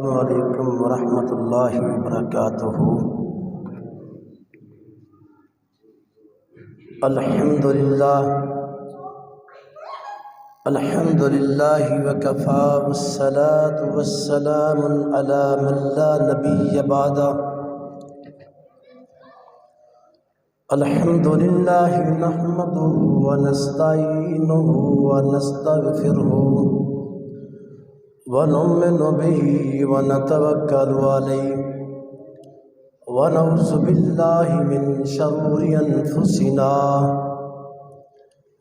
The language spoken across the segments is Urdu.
السلام علیکم ورحمۃ اللہ وبرکاتہ۔ الحمد للہ وکفی والصلاة والسلام علی من لا نبی بعدہ۔ الحمد للہ نحمدہ ونستعینہ ونستغفرہ ونؤمن به ونتوکل علیہ ونعوذ باللہ من شرور انفسنا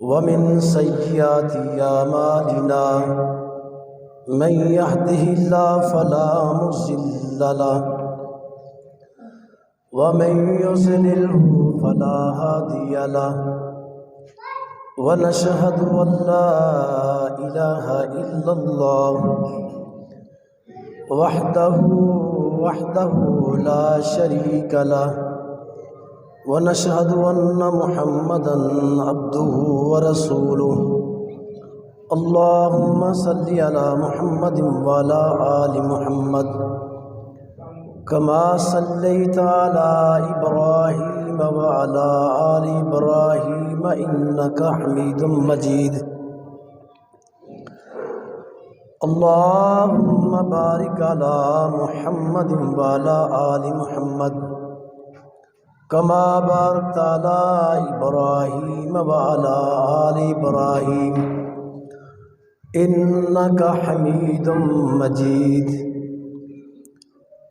ومن سیئات اعمالنا، من یہدہ اللہ فلا مضل لہ ومن یضلل فلا ہادی لہ، ونشہد ان لا الہ الا اللہ وحدہ لا شریک لہ، ونشہد ان محمدا عبدہ ورسولہ۔ اللہم صلی علی محمد وعلی آل محمد کما صلیت علی ابراہیم وعلی آل ابراہیم انک حمید مجید۔ اللہم بارک علی محمد وعلی آل محمد کما بارکت علی ابراہیم وعلی آل ابراہیم انک حمید مجید۔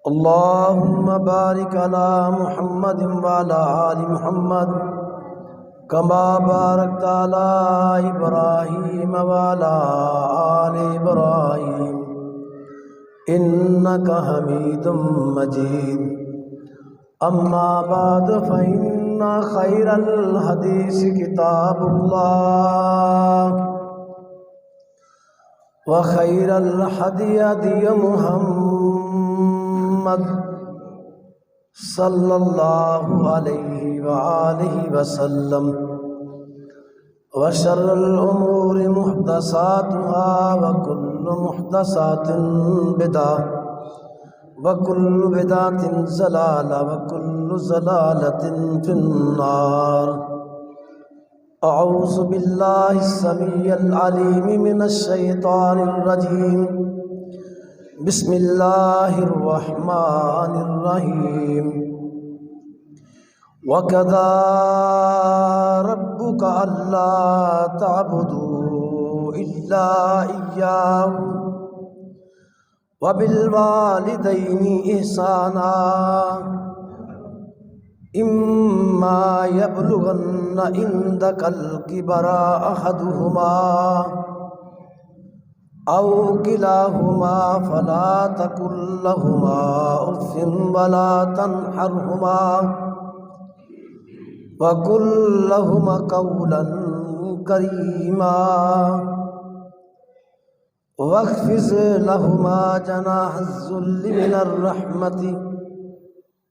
اللہم بارک علی محمد وعلی آل محمد کما بارکت علی ابراہیم وعلی آل ابراہیم انک حمید مجید۔ اما بعد فإن خیر الحدیث کتاب اللہ وخیر الہدی ہدی محمد صلی اللہ علیہ وآلہ وسلم، وشر الامور محدثاتها وکل محدثات بدعہ وکل بدعۃ ضلالہ وکل ضلالۃ فی النار۔ اعوذ باللہ السمیع العلیم من الشیطان الرجیم، بسم اللہ الرحمن الرحیم۔ وَقَضَىٰ رَبُّكَ أَلَّا تَعْبُدُوا إِلَّا إِيَّاهُ وَبِالْوَالِدَيْنِ إِحْسَانًا إِمَّا يَبْلُغَنَّ عِندَكَ الْكِبَرَ أَحَدُهُمَا أَوْ كِلَاهُمَا فَلَا تَقُل لَّهُمَا أُفٍّ وَلَا تَنْهَرْهُمَا وَقُل لَّهُمَا قَوْلًا كَرِيمًا واخفض لهما جناح الذل من الرحمة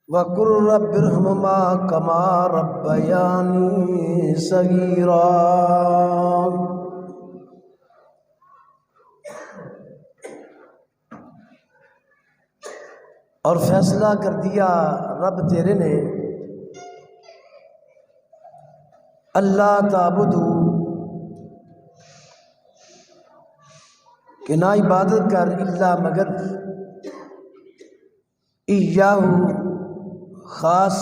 وقل رب ارحمهما كما ربياني صغيرا۔ اور فیصلہ کر دیا رب تیرے نے اللہ تعبدو کہ نہ عبادت کر الا مگر ایاہو خاص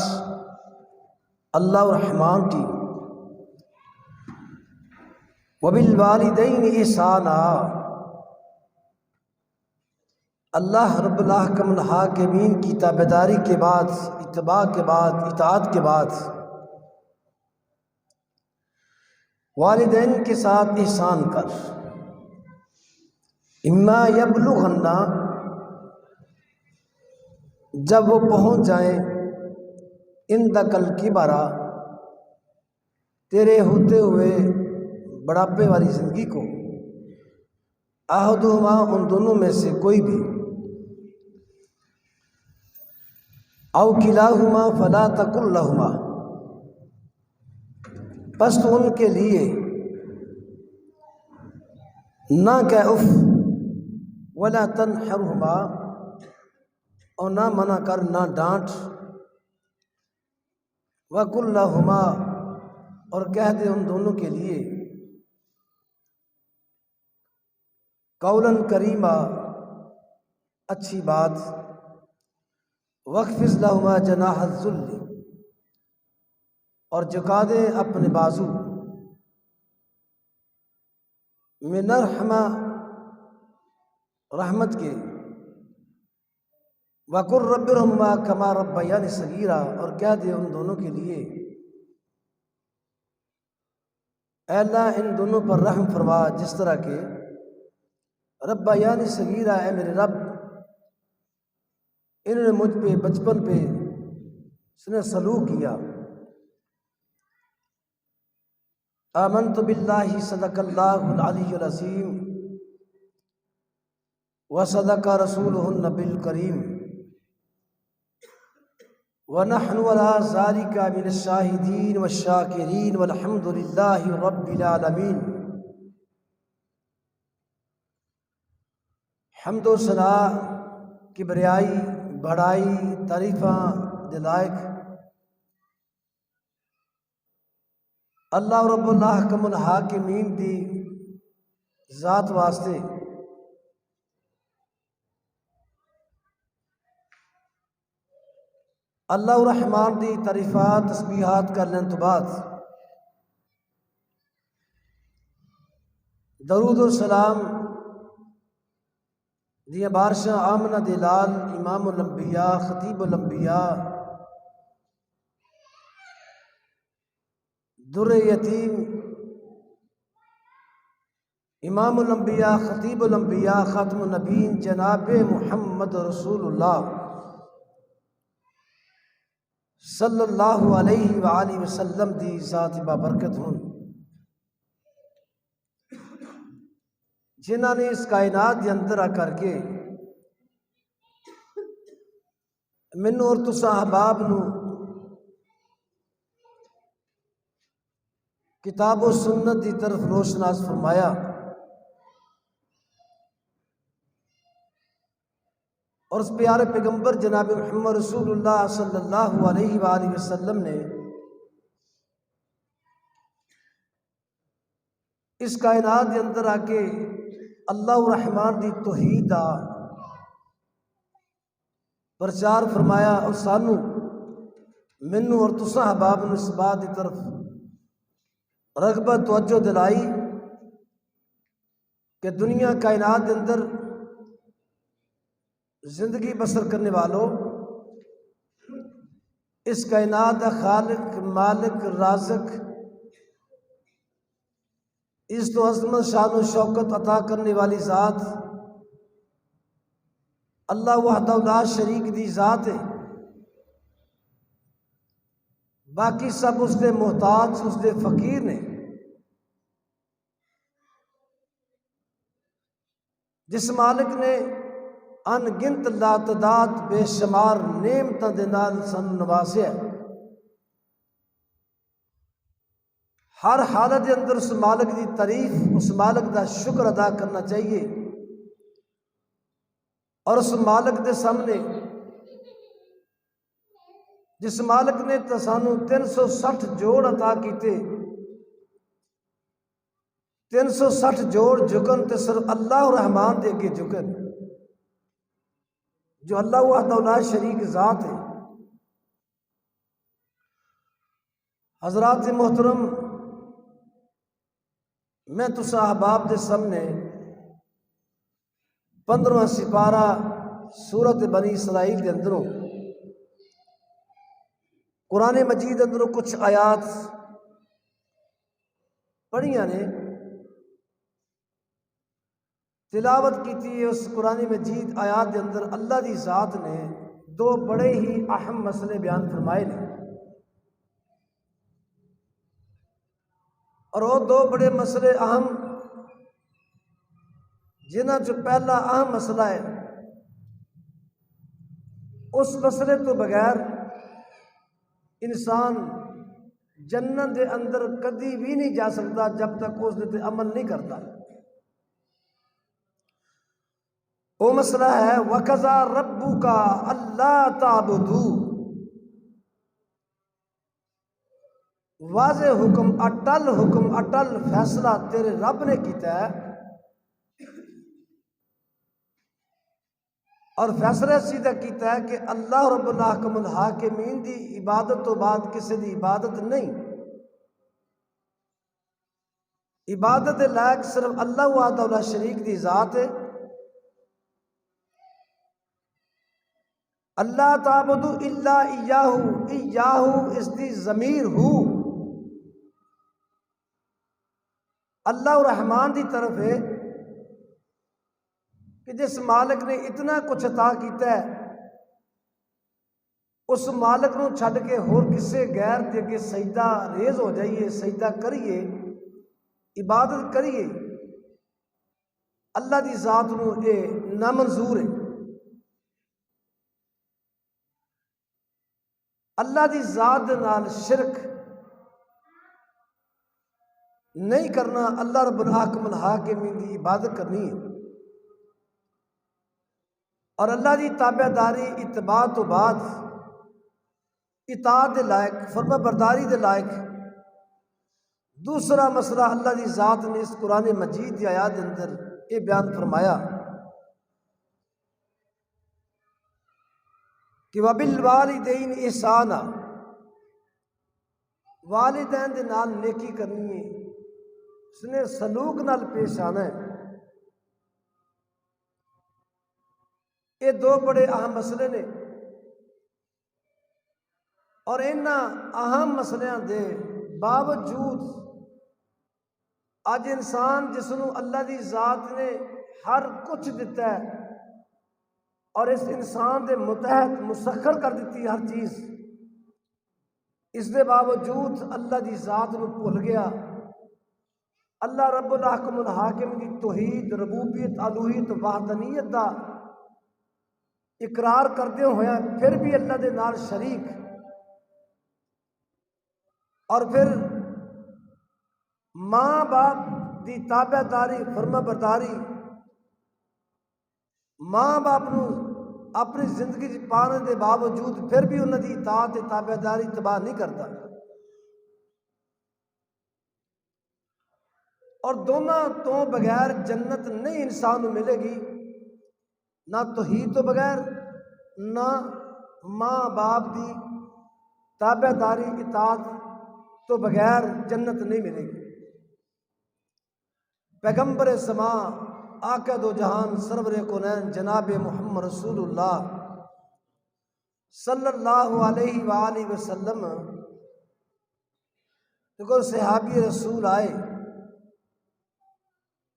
اللہ الرحمن کی، وبالوالدین احسانا اللہ رب الاحکم الحاکمین کی تابعداری کے بعد، اتباع کے بعد، اطاعت کے بعد والدین کے ساتھ احسان کر۔ اما یبلغن جب وہ پہنچ جائیں عندک الکبر تیرے ہوتے ہوئے بڑھاپے والی زندگی کو، احدہما ان دونوں میں سے کوئی بھی، او کلاہما فلا تقل لہما پس تو ان کے لیے نہ کہ اف ولا تنحرهما اور نہ منع کر نہ ڈانٹ۔ وَقُلْ لَهُمَا اور کہہ دے ان دونوں کے لیے قولاً کریما اچھی بات۔ وَاخْفِضْ لَهُمَا جَنَاحَ الذُّلِّ اور جھکا دے اپنے بازو من الرحمہ رحمت کے۔ وَقُلْ رَبِّ ارْحَمْهُمَا كَمَا رَبَّيَانِي صَغِيرًا اور کہہ دے ان دونوں کے لیے اے اللہ ان دونوں پر رحم فرما جس طرح کہ ربیانی صغیرہ اے میرے رب انہوں نے مجھ پہ بچپن پہ اس نے سلوک کیا۔ آمنت باللہ صدق اللہ العلی العظیم وصدق رسولہ النبی الکریم ونحن على ذلك من الشاہدین والشاکرین والحمد للہ رب العالمین۔ حمد و ثنا کبریائی بڑائی تعریفاں دلائق اللہ رب الحکم الحاکمین دی ذات واسطے۔ اللہ الرحمن دی تعریفات تسبیحات کرنے تو بعد درود و سلام دیا بارشاں آمنہ دلال امام الانبیاء خطیب الانبیاء در یتیم امام الانبیاء خطیب الانبیاء خاتم النبیین جناب محمد رسول اللہ صلی اللہ علیہ وآلہ وسلم دی ذات بابرکت ہوں، جنہاں نے اس کائنات کے اندر آ کر کے مینوں اور تساں احباب نو کتاب و سنت دی طرف روشناس فرمایا اور اس پیارے پیغمبر جناب محمد رسول اللہ صلی اللہ علیہ وآلہ وسلم نے اس کائنات کے اندر آ کے اللہ الرحمن دی توحید دا پرچار فرمایا اور سانو مینوں اور تساں احباب نو اس بات دی طرف رغبت توجہ دلائی کہ دنیا کائنات کے اندر زندگی بسر کرنے والوں اس کائنات کا خالق مالک رازق اس تو عظمت شان و شوکت عطا کرنے والی ذات اللہ وحدہ لا شریک دی ذات ہے، باقی سب اس دے محتاج اس دے فقیر نے، جس مالک نے ان گنت لاتعداد بے شمار نعمتاں دے نال سانوں نوازیا ہے۔ ہر حالت کے اندر اس مالک دی تعریف اس مالک دا شکر ادا کرنا چاہیے، اور اس مالک دے سامنے جس مالک نے تو سانوں 360 جوڑ عطا کیتے، 360 جوڑ جھکن تے صرف اللہ الرحمن دے اگے جھکن، جو اللہ وحدہ لا شریک ذات ہے۔ حضرات محترم، میں تساں احباب دے سامنے 15واں سپارہ سورت بنی اسرائیل کے اندروں قرآن مجید اندروں کچھ آیات پڑھیاں نے، تلاوت کی تھی۔ اس قرآن مجید آیات کے اندر اللہ دی ذات نے دو بڑے ہی اہم مسئلے بیان فرمائے نے، اور وہ دو بڑے مسئلے اہم جنہاں جو پہلا اہم مسئلہ ہے، اس مسئلے تو بغیر انسان جنت دے اندر کدی بھی نہیں جا سکتا جب تک اس دے عمل نہیں کرتا۔ وہ مسئلہ ہے وَقَضَى رَبُّكَ أَلَّا تَعْبُدُوا، واضح حکم، اٹل فیصلہ تیرے رب نے کیتا ہے، اور فیصلہ سیدھا کیتا ہے کہ اللہ رب الاحکم الحاکمین دی عبادت تو بعد کسی دی عبادت نہیں، عبادت لائق صرف اللہ وحدہ لا شریک دی ذات ہے۔ اللہ تعبدو الا ایاہو اس دی ضمیر ہو اللہ الرحمن دی طرف ہے کہ جس مالک نے اتنا کچھ عطا کیتا ہے اس مالک نو چھڈ کے ہور کسے غیر دے کے سجدہ ریز ہو جائیے، سجدہ کریے، عبادت کریے، اللہ دی ذات نو اے نامنظور ہے۔ اللہ دی ذات دے نال شرک نہیں کرنا، اللہ رب الحاکم الحاکمین دی عبادت کرنی ہے، اور اللہ دی تابع داری اتباع تو بعد اطاعت دے لائق، فرما برداری دے لائق۔ دوسرا مسئلہ اللہ دی ذات نے اس قرآن مجید کی آیات کے اندر یہ بیان فرمایا کہ وَبِالْوَالِدَيْنِ احسانا، والدین دے نال نیکی کرنی ہے، اس نے سلوک نال پیش آنا ہے۔ یہ دو بڑے اہم مسئلے نے، اور انہاں اہم مسئلیاں دے باوجود اج انسان جس نو اللہ دی ذات نے ہر کچھ دیتا ہے اور اس انسان دے متحد مسخر کر دیتی ہر چیز، اس دے باوجود اللہ دی ذات نو بھول گیا، اللہ رب الاحکم الحاکم دی توحید، ربوبیت، الوہیت، وحدانیت دا اقرار کردے ہویا پھر بھی اللہ دے نال شریک، اور پھر ماں باپ دی تابع داری، فرما برداری، ماں باپ نو اپنی زندگی پانے دے باوجود پھر بھی انہاں دی اطاعت تابع داری تباہ نہیں کرتا، اور دونوں تو بغیر جنت نہیں انسان کو ملے گی، نہ توحید تو بغیر، نہ ماں باپ دی تابع داری اطاعت تو بغیر جنت نہیں ملے گی۔ پیغمبر سما آقا دو جہان سرور کونین جناب محمد رسول اللہ صلی اللہ علیہ وآلہ وسلم دیکھو صحابی رسول آئے،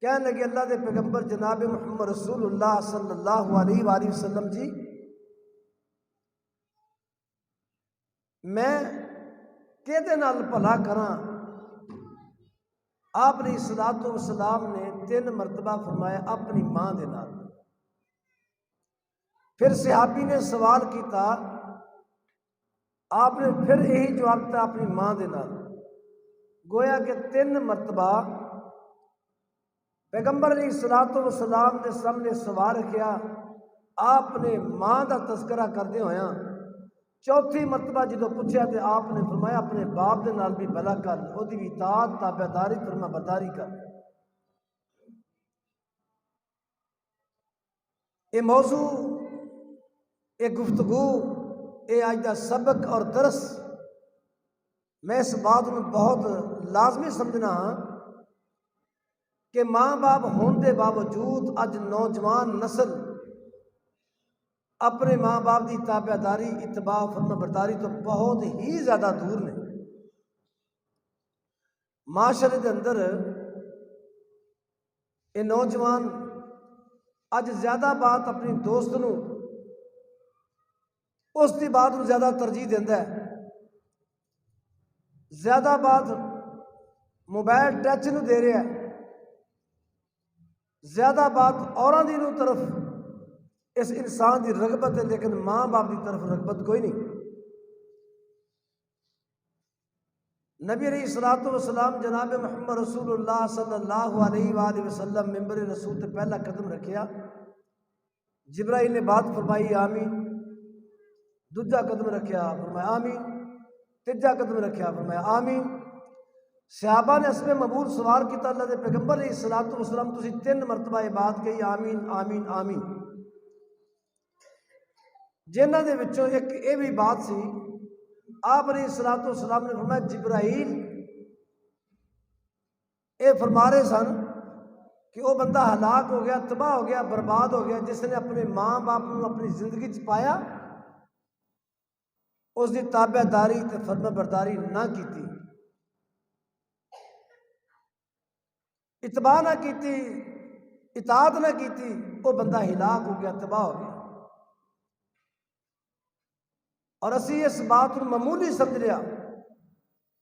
کہنے لگے اللہ دے پیغمبر جناب محمد رسول اللہ صلی اللہ علیہ وآلہ وسلم جی، میں کہدے نال بھلا کراں؟ آپ علیہ الصلوۃ والسلام نے 3 مرتبہ فرمایا اپنی ماں دے نال۔ پھر صحابی نے سوال کیتا، آپ نے پھر یہی جواب دیا اپنی ماں دے نال، گویا کہ 3 مرتبہ پیغمبر علیہ الصلوۃ والسلام دے سامنے سوال رکھیا، آپ نے ماں دا تذکرہ کردے ہویا چوتھی مرتبہ جدو پوچھا تو آپ نے فرمایا اپنے باپ دے نال بھی بھلا کر، وہ دی اطاعت تابع داری فرما برداری کر۔ یہ موضوع، یہ گفتگو، یہ آج دا سبق اور درس، میں اس بات میں بہت لازمی سمجھنا ہاں کہ ماں باپ ہون دے باوجود اج نوجوان نسل اپنے ماں باپ دی تابع داری، اتباع، فرما برداری تو بہت ہی زیادہ دور نے۔ معاشرے دے اندر یہ نوجوان اج زیادہ بات اپنی دوست نو اس دی بات نو زیادہ ترجیح دیندا ہے، زیادہ بات موبائل ٹچ نو دے رہا ہے، زیادہ بات اوراں دی نو طرف اس انسان دی رغبت ہے، لیکن ماں باپ دی طرف رغبت کوئی نہیں۔ نبی علیہ الصلوۃ والسلام جناب محمد رسول اللہ صلی اللہ علیہ وآلہ وسلم ممبر رسول تے پہلا قدم رکھیا، جبرائیل نے بات فرمائی آمین، دوجا قدم رکھیا فرمایا آمین، تیجا قدم رکھیا فرمایا آمین۔ صحابہ نے اسب مبور سوار کیتا، اللہ دے پیغمبر علیہ الصلوۃ والسلام تسی 3 مرتبہ یہ بات کہی آمین آمین آمین۔ جنہاں دے وچوں ایک یہ بھی بات سی، آپ علیہ الصلوۃ والسلام نے فرمایا جبرائیل اے فرما رہے سن کہ وہ بندہ ہلاک ہو گیا، تباہ ہو گیا، برباد ہو گیا جس نے اپنے ماں باپ کو اپنی زندگی چ پایا، اس کی تابع داری تے فرما برداری نہ کیتی، اتباع نہ کیتی، اطاعت نہ کیتی، وہ بندہ ہلاک ہو گیا، تباہ ہو گیا۔ اور اسی اس بات کو معمولی سمجھ لیا،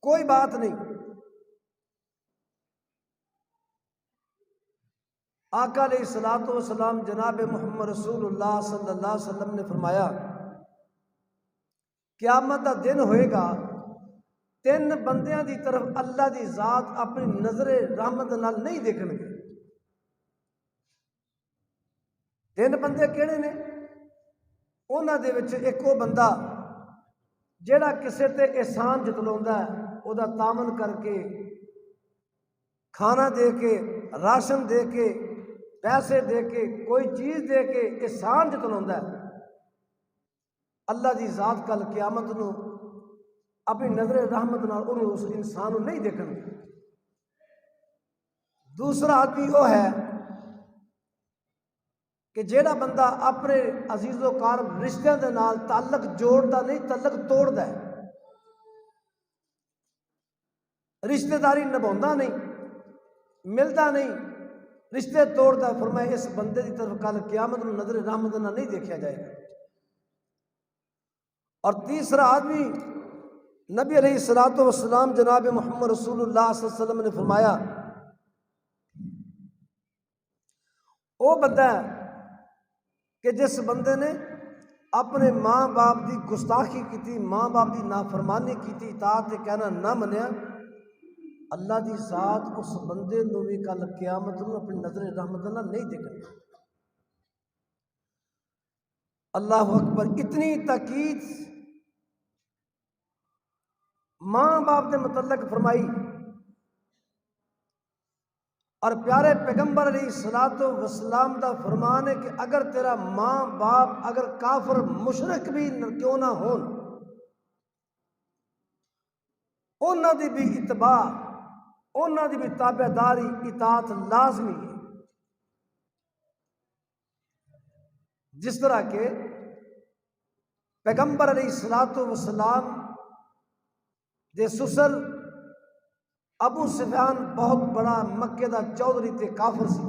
کوئی بات نہیں۔ آقا علیہ الصلوۃ والسلام جناب محمد رسول اللہ صلی اللہ علیہ وسلم نے فرمایا قیامت کا دن ہوئے گا، 3 بندیاں دی طرف اللہ دی ذات اپنی نظر رحمت نال نہیں دیکھن گے۔ 3 بندے کہڑے نے؟ انہاں دے وچ ایک وہ بندہ جیڑا کسے تے احسان جتلاوندا ہے، او دا تعاون کر کے، کھانا دے کے، راشن دے کے، پیسے دے کے، کوئی چیز دے کے احسان جتلاوندا ہے، اللہ دی ذات کل قیامت نو اپنی نظر رحمت نال انہوں اس انسان کو نہیں دیکھن گے۔ دوسرا آدمی وہ ہے کہ جیڑا بندہ اپنے عزیز و قارب رشتہ دے نال تعلق جوڑتا نہیں، تعلق توڑتا ہے، رشتہ داری نبھاوندا نہیں، ملتا نہیں، رشتے توڑتا ہے۔ فرمایا اس بندے کی طرف کل قیامت میں نظر رحمت نہ نہیں دیکھا جائے گا۔ اور تیسرا آدمی نبی علیہ الصلوۃ والسلام جناب محمد رسول اللہ صلی اللہ علیہ وسلم نے فرمایا وہ بندہ ہے کہ جس بندے نے اپنے ماں باپ دی گستاخی کی، ماں باپ دی نافرمانی کی، اطاعت کہنا نہ منیا، اللہ دی ذات اس بندے نو بھی کل قیامت نو اپنی نظر رحمت نہ نہیں دیکھنا۔ اللہ اکبر! اتنی تاکید ماں باپ کے متعلق فرمائی، اور پیارے پیغمبر علیہ الصلوۃ والسلام دا فرمان ہے کہ اگر تیرا ماں باپ اگر کافر مشرک بھی کیوں نہ ہون، انہاں دی بھی اتباع، انہاں دی بھی تابع داری، اطاعت لازمی ہے۔ جس طرح کہ پیغمبر علیہ الصلوۃ والسلام دے سسر ابو سفیان بہت بڑا مکے دا چودھری تے کافر سی،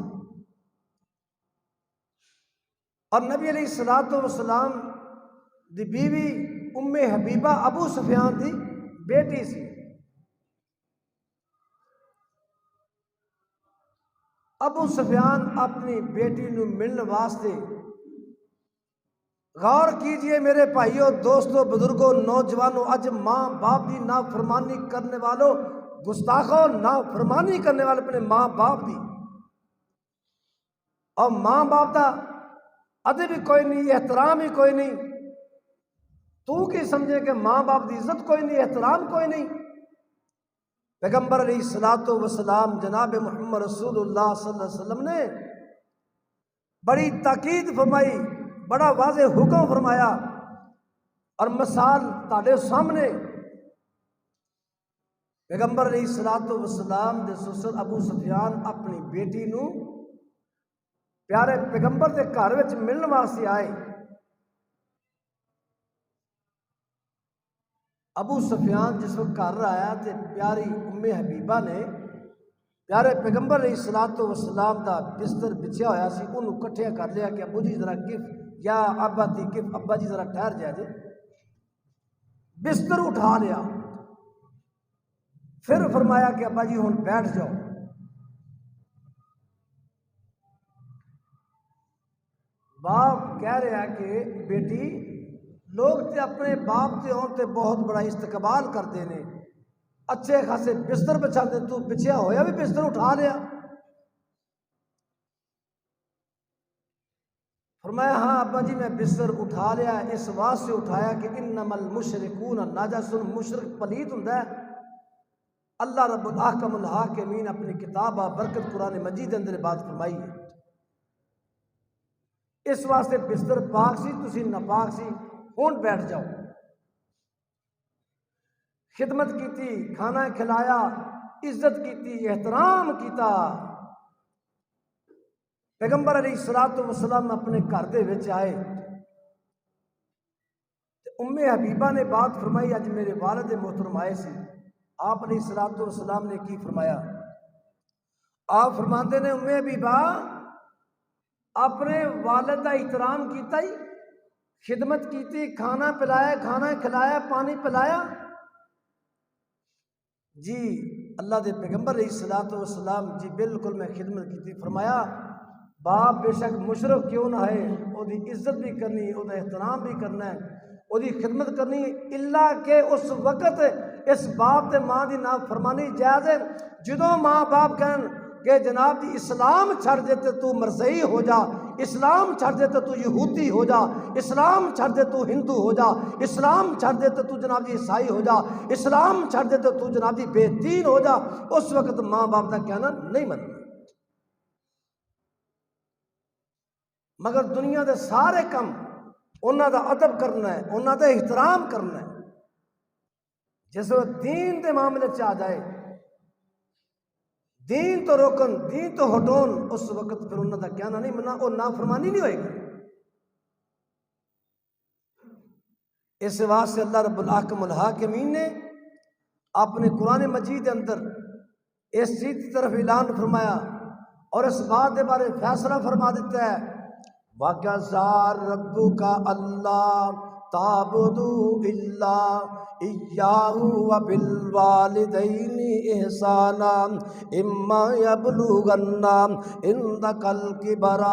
اور نبی علیہ الصلوۃ والسلام دی بیوی ام حبیبہ ابو سفیان دی بیٹی سی۔ ابو سفیان اپنی بیٹی نو ملنے واسطے، غور کیجئے میرے بھائیوں، دوستوں، بزرگوں، نوجوانوں، اج ماں باپ کی نافرمانی کرنے والوں، گستاخوں، نافرمانی کرنے والے اپنے ماں باپ دی، اور ماں باپ دا ادب ہی کوئی نہیں، احترام ہی کوئی نہیں۔ تو کی سمجھے کہ ماں باپ دی عزت کوئی نہیں، احترام کوئی نہیں؟ پیغمبر علیہ الصلوۃ والسلام جناب محمد رسول اللہ صلی اللہ علیہ وسلم نے بڑی تاکید فرمائی، بڑا واضح حکم فرمایا، اور مثال تہاڈے سامنے پیغمبر علیہ الصلوۃ والسلام دے سسر ابو سفیان اپنی بیٹی نو پیارے پیغمبر دے گھر وچ ملن واسطے آئے۔ ابو سفیان جس وقت گھر آیا تے پیاری ام حبیبہ نے پیارے پیغمبر علیہ الصلوۃ والسلام دا بستر بچھیا ہویا سی، انہوں کٹھیا کر لیا کہ ابو جی ذرا کف، یا ابا تی کف، ابا جی ذرا ٹھہر جائے، بستر اٹھا لیا، پھر فرمایا کہ ابا جی ہن بیٹھ جاؤ۔ باپ کہہ رہا کہ بیٹی، لوگ تے اپنے باپ تے ہون تے بہت بڑا استقبال کرتے ہیں، اچھے خاصے بستر بچھاتے، تو بچھیا ہویا بھی بستر اٹھا لیا۔ فرمایا ہاں ابا جی میں بستر اٹھا لیا، اس واسطے اٹھایا کہ انما المشرکون نجس، مشرک پلید ہوندا ہے۔ اللہ رب الاحکم الحاکمین اپنی کتاب برکت قرآن مجید اندر بات فرمائی ہے، اس واسطے بستر پاک سی، تسی ناپاک سی، ہون بیٹھ جاؤ۔ خدمت کیتی، کھانا کھلایا، عزت کیتی، احترام کیتا۔ پیغمبر علیہ الصلوۃ والسلام اپنے گھر دے وچ آئے، ام حبیبہ نے بات فرمائی، اج میرے والد محترم آئے سی۔ آپ علیہ الصلوۃ والسلام نے کی فرمایا؟ آپ فرماتے نے ام حبیبہ اپنے والد کا احترام کیتا ہی، خدمت کیتی، کھانا پلایا، کھانا کھلایا، پانی پلایا؟ جی اللہ دے پیغمبر علیہ الصلوۃ والسلام جی بالکل میں خدمت کیتی۔ فرمایا باپ بے شک مشرف کیوں نہ ہے، وہ دی عزت بھی کرنی، وہ دا احترام بھی کرنا ہے، وہ دی خدمت کرنی، اللہ کہ اس وقت اس باپ تے ماں دی نافرمانی جائز ہے جدوں ماں باپ کہن کہ جناب جی اسلام چھڑ دے تے تو مرزئی ہو جا، اسلام چھڑ دے تے تو یہودی ہو جا، اسلام چھڑ دے تو ہندو ہو جا، اسلام چھڑ دے تے تو جناب جی عیسائی ہو جا، اسلام چھڑ دے تے تو جناب جی بے دین ہو جا، اس وقت ماں باپ کا کہنا نہیں مننا۔ مگر دنیا دے سارے کم انہاں دا ادب کرنا ہے، انہاں دا احترام کرنا ہے۔ جس وقت دین دے معاملے چ آ جائے، دین تو روکن، دین تو ہٹون، اس وقت پھر انہاں دا کہنا نہیں مننا، اور نافرمانی نہیں ہوئے گی۔ اس واسطے اللہ رب الاحکم الحاکمین نے اپنے قرآن مجید کے اندر اس چیز کی طرف اعلان فرمایا اور اس بات کے بارے فیصلہ فرما دیتا ہے، وَقَضَىٰ رَبُّكَ أَلَّا تَعْبُدُوا إِلَّا إِيَّاهُ وَبِالْوَالِدَيْنِ إِحْسَانًا إِمَّا يَبْلُغَنَّ عِندَكَ الْكِبَرَ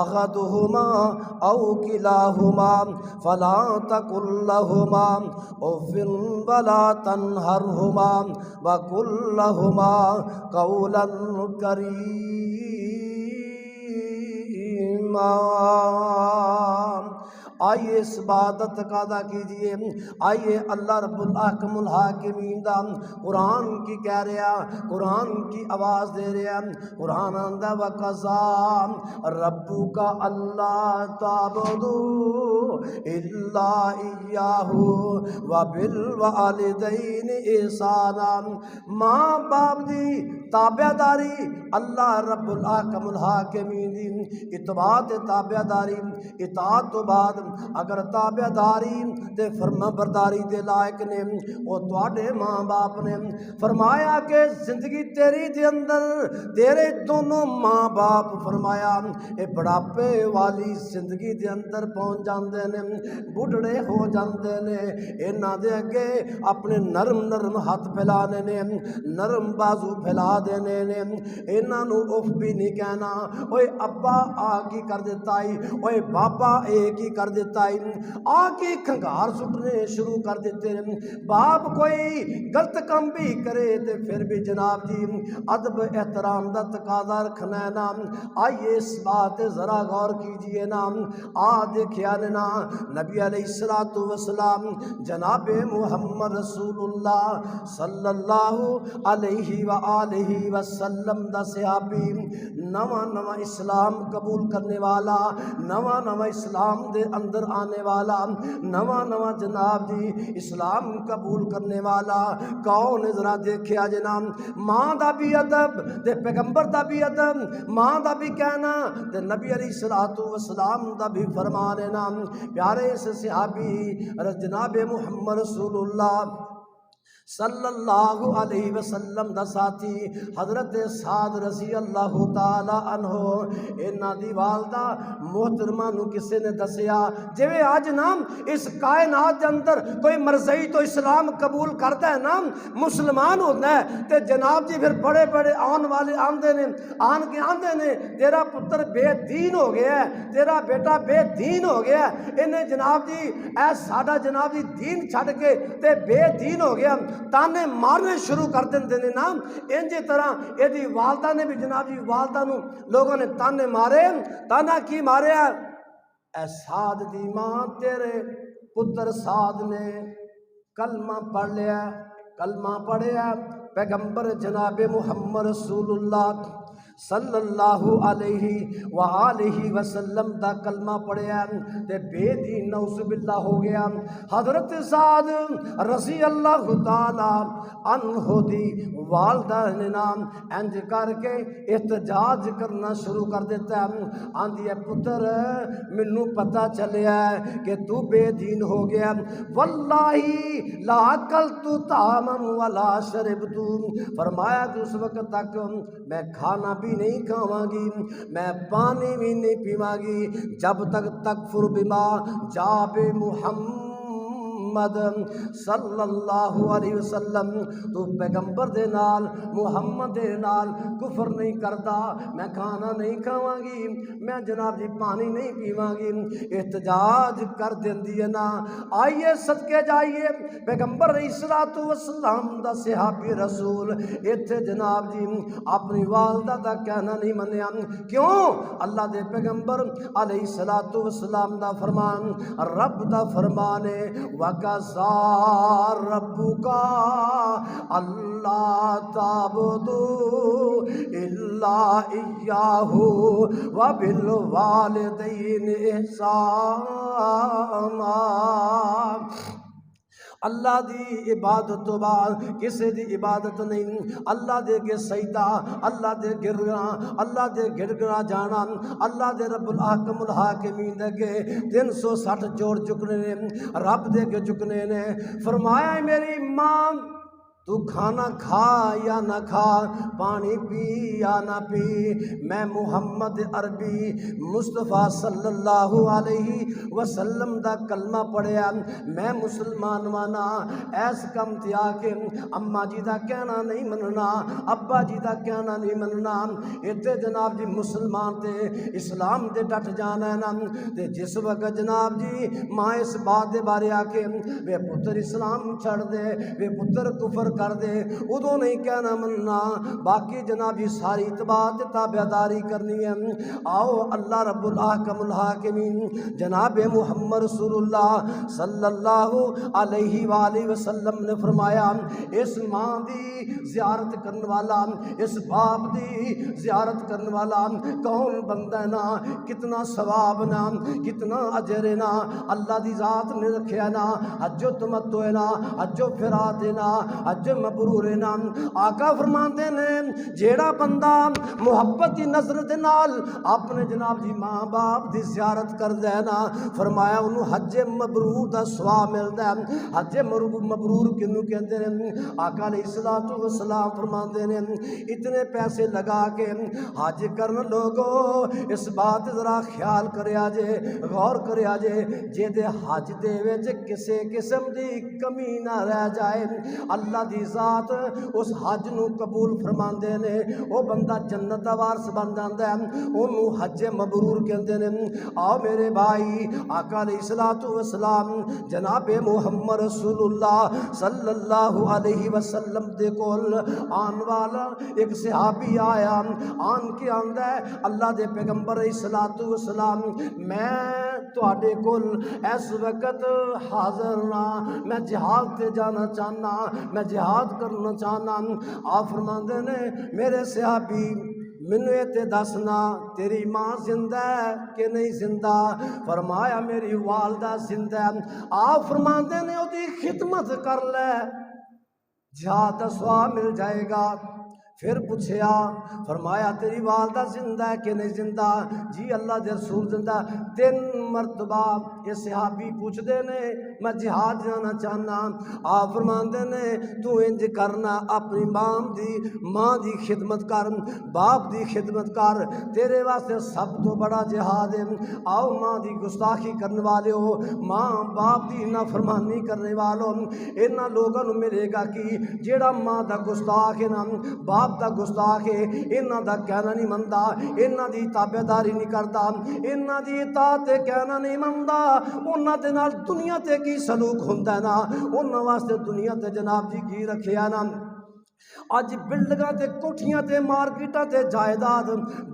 أَحَدُهُمَا أَوْ كِلَاهُمَا فَلَا تَقُل لَّهُمَا أُفٍّ وَلَا تَنْهَرْهُمَا وَقُل لَّهُمَا قَوْلًا كَرِيمًا۔ آئیے اس عبادت کا ادا کیجئے، آئیے اللہ رب الاحکم الحاکمین دا قرآن کی کہہ رہا، قرآن کی آواز دے رہا، قرآن آندہ وَقَضَىٰ رَبُّكَ أَلَّا تَعْبُدُوا إِلَّا إِيَّاهُ وَبِالْوَالِدَيْنِ إِحْسَانًا۔ ماں باپ دی تابع داری، اللہ رب الاحکم الحاکمین دی اتباعت تابع داری، اطاعت تو بعد اگر تابع داری تے فرما برداری دے لائق نے، وہ تواڈے ماں باپ نے فرمایا کہ زندگی تیری دے اندر تیرے دونوں ماں باپ فرمایا اے بڑھاپے والی زندگی دے اندر پہنچ جاندے نے، بڑھڑے ہو جاندے نے، انہاں دے اگے اپنے نرم نرم ہاتھ پھیلانے نے، نرم بازو پھیلا دینے نے، انہاں نو اف بھی نہیں کہنا، اوے ابا آ کی کر دیتا ہی، اوے بابا اے کی کر دیتا ہی، آ کے کھنگار سٹنے شروع کر دیتے ہیں۔ باپ کوئی غلط کام بھی کرے تے پھر بھی جناب جی ادب احترام دا تقاضا رکھنا ہے نا۔ آئیے اس بات ذرا غور کیجئے نا، دیکھیا نا نبی علیہ الصلوۃ والسلام جناب محمد رسول اللہ صلی اللہ علیہ وآلہ وسلم دا صحابی، نواں نواں اسلام قبول کرنے والا، نواں نواں اسلام دے اندر آنے والا، نواں نواں جناب جی اسلام قبول کرنے والا کون ہے ذرا دیکھیا جناب۔ ماں دا بھی ادب تے پیغمبر دا بھی ادب، ماں دا بھی کہنا تے نبی علیہ الصلوۃ والسلام دا بھی فرمان ہے نا۔ پیارے اس صحابی جناب محمد رسول اللہ صلی اللہ علیہ وسلم دا ساتھی حضرت سعد رضی اللہ تعالی عنہ، انہاں دی والدہ محترمہ نو کسے نے دسیا جویں آج نام اس کائنات دے اندر کوئی مرزئی تو اسلام قبول کرتا ہے نا، مسلمان ہوتا ہے تے جناب جی پھر بڑے بڑے آن والے آندے نے، آن کے آندے نے تیرا پتر بے دین ہو گیا ہے، تیرا بیٹا بے دین ہو گیا ہے، انہیں جناب جی اے ساڈا جناب جی دین چھڑ کے تے بے دین ہو گیا، تانے مارنے شروع کر دیندے نے نا۔ انجی طرح یہ دی والدہ نے بھی جناب جی والدہ نو لوگوں نے تانے مارے، تانا کی ماریا اے سعد دی ماں تیرے پتر سعد نے کلمہ پڑھ لیا، کلمہ پڑھیا پیغمبر جناب محمد رسول اللہ صلی اللہ علیہ وآلہ وسلم دا کلمہ پڑھیا تے بے دین نعوذ باللہ ہو گیا۔ حضرت سعد رضی اللہ تعالی عنہ دی والدہ نے نام انج کر کے احتجاج کرنا شروع کر دیتا ہے، آندھی ہے پتر منو پتہ چلیا ہے کہ تو بے دین ہو گیا، واللہ لا اکلت طعاما ولا شربت، فرمایا کہ اس وقت تک میں کھانا بھی نہیں کھاواں گی، میں پانی بھی نہیں پیواں گی جب تک تکفر بما جاء محمد صلی اللہ علیہ وسلم، تو پیغمبر دے نال محمد دے نال کفر نہیں کرتا، میں کھانا نہیں کھاواں گی، میں جناب جی پانی نہیں پیواں گی، احتجاج کر دیندی ہے نا۔ آئیے صدقے جائیے پیغمبر علیہ الصلوۃ والسلام دا صحابی رسول ایتھے جناب جی اپنی والدہ دا کہنا نہیں منیا، کیوں؟ اللہ دے پیغمبر علیہ الصلوۃ والسلام دا فرمان، رب دا فرمان ہے وَقَضَىٰ رَبُّكَ أَلَّا تَعْبُدُوا إِلَّا إِيَّاهُ وَبِالْوَالِدَيْنِ إِحْسَانًا۔ اللہ دی عبادت تو بعد کسی دی عبادت نہیں، اللہ دے کے سجدہ، اللہ دے گرنا، اللہ دے گڑگڑا جانا، اللہ دے رب الحکم الحاکمین دے کے 360 جوڑ چکنے نے، رب دے کے چکنے نے۔ فرمایا ہے میری ماں تو کھانا کھا یا نہ کھا، پانی پی یا نہ پی، میں محمد عربی مصطفیٰ صلی اللہ علیہ وسلم دا کلمہ پڑھیا، میں مسلمان وانا، ایس کم تیا کہ اماں جی دا کہنا نہیں مننا، ابا جی دا کہنا نہیں مننا، اتنے جناب جی مسلمان تے اسلام دے ڈٹ جانا ہے نا۔ تے جس وقت جناب جی ماں اس بات دے بارے آکے وے پتر اسلام چھڑ دے، وے پتر کفر کر دے، ادو نہیں کہنا مننا، باقی جناب جی ساری اتباع تابعداری کرنی ہے۔ آؤ اللہ رب الحکم الحاکمین جناب محمد رسول اللہ صلی اللہ علیہ وآلہ وسلم نے فرمایا، اس ماں دی زیارت کرنے والا، اس باپ دی زیارت کرنے والا کون بندہ نا، کتنا ثواب نا، کتنا اجر نا، اللہ دی ذات نے رکھیا نا، حج و تمتع نا، حج و فرات نا، حج مبرور نا۔ آقا فرماندے نے جیڑا بندہ محبت دی نظر دے نال اپنے جناب جی ماں باپ دی زیارت کر دے نا، فرمایا انہوں حج مبرور دا ثواب ملدا ہے۔ حج مبرور کنوں کہندے نے؟ آقا علیہ الصلوۃ والسلام فرماندے نے اتنے پیسے لگا کے حج کرن لوگو اس بات ذرا خیال کریا جے، غور کریا جے، جے دے حج دے وچ کسے قسم دی کمی نہ رہ جائے، اللہ دی ذات اس حج نو قبول فرماندے نے، او بندہ جنت دا وارث بن جاندا ہے، اونوں حج مبرور کہندے نے۔ آؤ میرے بھائی، آقا علیہ الصلوۃ والسلام جناب محمد رسول اللہ صلی اللہ علیہ وسلم دے کول آن والا ایک صحابی آیا، آن کے آندا ہے اللہ دے پیغمبر علیہ الصلوۃ والسلام میں تواڈے کول اس وقت حاضر ہاں، میں جہاد تے جانا چاہنا، میں جہاد کرنا چاہنا۔ آپ فرماندے نے میرے صحابی مینوں تے دسنا تیری ماں زندہ ہے کہ نہیں زندہ؟ فرمایا میری والدہ زندہ ہے۔ آپ فرماندے نے اودی خدمت کر لے، جہاد دا ثواب مل جائے گا۔ پھر پوچھیا، فرمایا تیری والدہ زندہ ہے کہ نہیں زندہ؟ جی اللہ دے رسول زندہ۔ 3 مرتبہ یہ صحابی پوچھ دے نے میں جہاد جانا چاہنا۔ آپ فرماندے نے تو انج کرنا، اپنی ماں دی خدمت کر، باپ دی خدمت کر، تیرے واسطے سب تو بڑا جہاد ہے۔ آؤ ماں دی گستاخی کرنے والے ہو، ماں باپ دی نافرمانی کرنے والوں، انہاں لوگوں نوں ملے گا کہ جیڑا ماں دا گستاخ ہے نا، باپ دا گستاخ ہے، انہاں دا کہنا نہیں مندا، انہاں دی تابعداری نہیں کردا، انہاں دی اطاعت تے کہنا نہیں مندا، انہاں دے نال دنیا تے کی سلوک ہوندا ہے نا، انہاں واسطے دنیا تے جناب جی کی رکھیا نا۔ اج بلڈنگاں تے کوٹھیاں تے مارکیٹاں تے جائیداد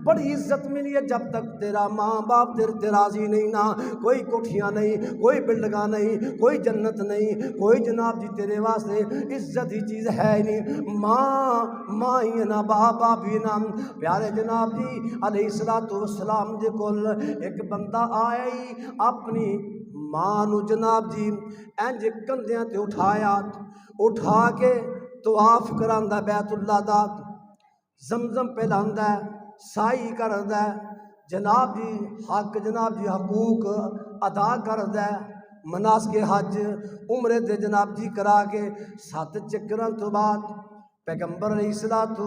بڑی عزت ملی ہے، جب تک تیرا ماں باپ تیرے تے راضی نہیں نا کوئی کوٹھیاں نہیں، کوئی بلڈنگاں نہیں، کوئی جنت نہیں، کوئی جناب جی تیرے واسطے عزت ہی چیز ہے ہی نہیں۔ ماں ہی ہے نا، باپ بھی نا۔ پیارے جناب جی علیہ السلام دے کول ایک بندہ آیا ہی اپنی ماں نو جناب جی انج کندھیاں تے اٹھا کے طواف کراندا بیت اللہ دا، زمزم پہلاندا ہے، سائی کردا ہے، جناب جی حقوق ادا کردا ہے، مناسک حج عمرے تے جناب جی کرا کے 7 چکراں تو بعد پیغمبر علیہ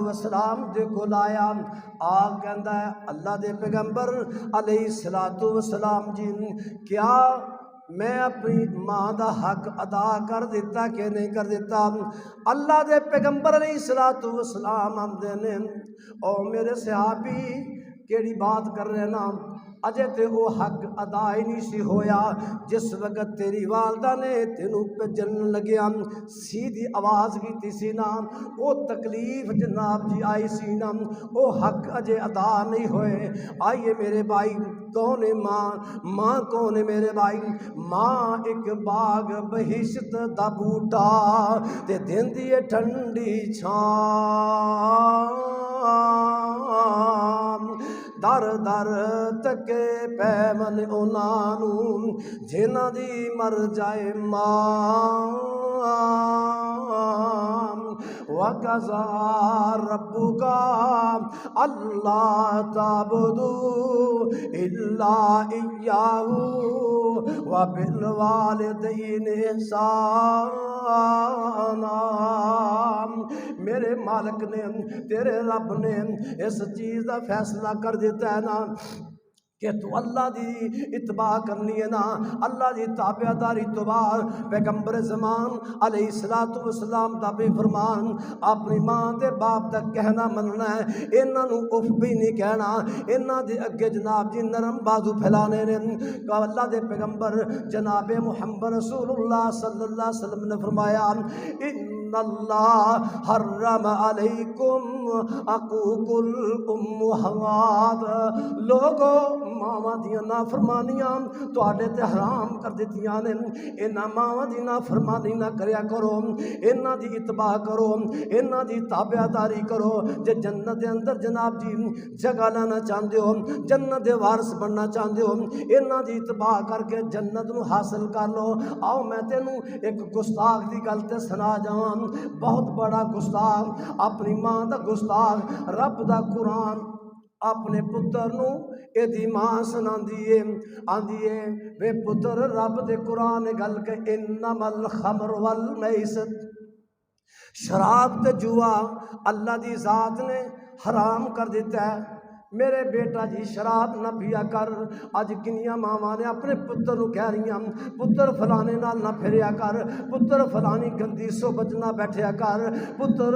السلام دے کول آیا، کہندا ہے اللہ دے پیغمبر علیہ السلام جی کیا میں اپنی ماں دا حق ادا کر دیتا کہ نہیں کر دیتا؟ اللہ دے پیغمبر علیہ السلام آندے نے او میرے صحابی کیڑی بات کر رہے نا، اجے تے وہ حق ادا ہی نہیں سی ہویا جس وقت تیری والدہ نے تینوں بھیجن لگیا سیدھی آواز کی سی نا، وہ تکلیف جناب جی آئی سی نا، وہ حق اجے ادا نہیں ہوئے۔ آئیے میرے بھائی، کون ہے ماں کون ہے میرے بھائی؟ ماں ایک باغ بہشت دا بوٹا تے دیندی ہے ٹھنڈی چھاں، در در تکے پیمن انہاں نوں جنہاں دی مر جائے ماں، وَقَضَىٰ رَبُّكَ أَلَّا تَعْبُدُوا إِلَّا إِيَّاهُ وَبِالْوَالِدَيْنِ إِحْسَانًا۔ میرے مالک نے، تیرے رب نے اس چیز کا فیصلہ کر دیتا ہے نا کہ تو اللہ دی اتباع کرنی ہے نا، اللہ دی تابعداری تو بعد پیغمبر زمان علیہ السلام دا بھی فرمان اپنی ماں تے باپ تک کہنا مننا ہے، انہاں نو اف بھی نہیں کہنا، انہاں دے اگے جناب جی نرم بازو پھیلانے نے۔ اللہ دے پیغمبر جناب محمد رسول اللہ صلی اللہ علیہ وسلم نے فرمایا ان اللہ حرم علیکم عقوق الامہات، لوگو ماواں دیاں نافرمانیاں تواڈے تے حرام کر دتیاں نے، انہاں ماواں دی نافرمانی نہ کریا کرو، انہاں دی اتباع کرو، انہاں دی تابعداری کرو۔ جے جنت دے اندر جناب جی جگہ لینا چاہندے ہو، جنت دے وارث بننا چاہندے ہو، انہاں دی اتباع کر کے جنت نو حاصل کر لو۔ آؤ میں تینوں ایک گستاخ دی گل تے سنا جاواں، بہت بڑا گستاخ، اپنی ماں دا گستاخ، رب دا قرآن اپنے پتر نو ایدی ماں سناندی ہے، آندی ہے وے پتر رب دے قرآن گل کہ انما الخمر والمیسر، شراب تے جوا اللہ دی ذات نے حرام کر دیتا ہے۔ میرے بیٹا جی شراب نہ پیا کر، اج کنیاں ماواں نے اپنے پتر نو کہہ رہی ہیں پتر فلانے نال نہ پھریا کر، پتر فلانی گندی صحبت نہ بیٹھیا کر، پتر